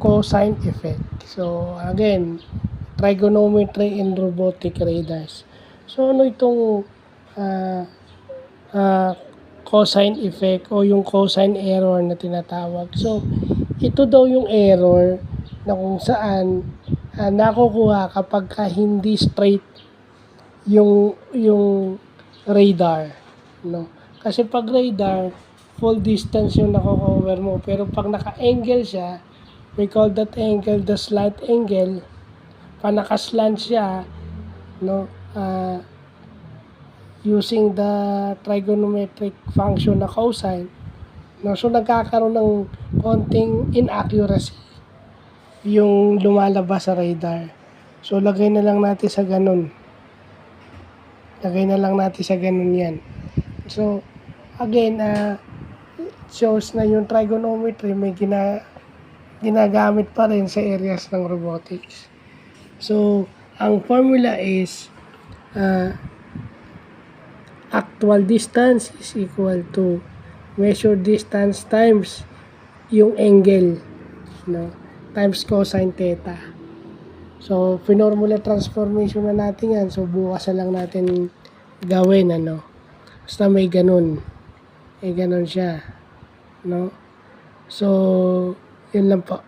cosine effect. So, again, trigonometry in robotic radars. So, ano itong uh, uh, cosine effect o yung cosine error na tinatawag? So, ito daw yung error na kung saan nakukuha kapag hindi straight yung radar, no? Kasi pag radar, full distance yung nako-cover mo, pero pag naka-angle siya, we call that angle the slant angle. Pag naka-slant siya, no, using the trigonometric function na cosine, no, so nagkakaroon ng konting inaccuracy yung lumalabas sa radar. So lagay na lang natin sa ganun. Lagay na lang natin sa ganun yan. So, again, shows na yung trigonometry may ginagamit pa rin sa areas ng robotics. So, ang formula is actual distance is equal to measured distance times yung angle, no, times cosine theta. So, pinormula transformation na natin yan. So, bukas na lang natin gawin, ano. Basta may ganun. May ganun siya, no. So, yun lang po.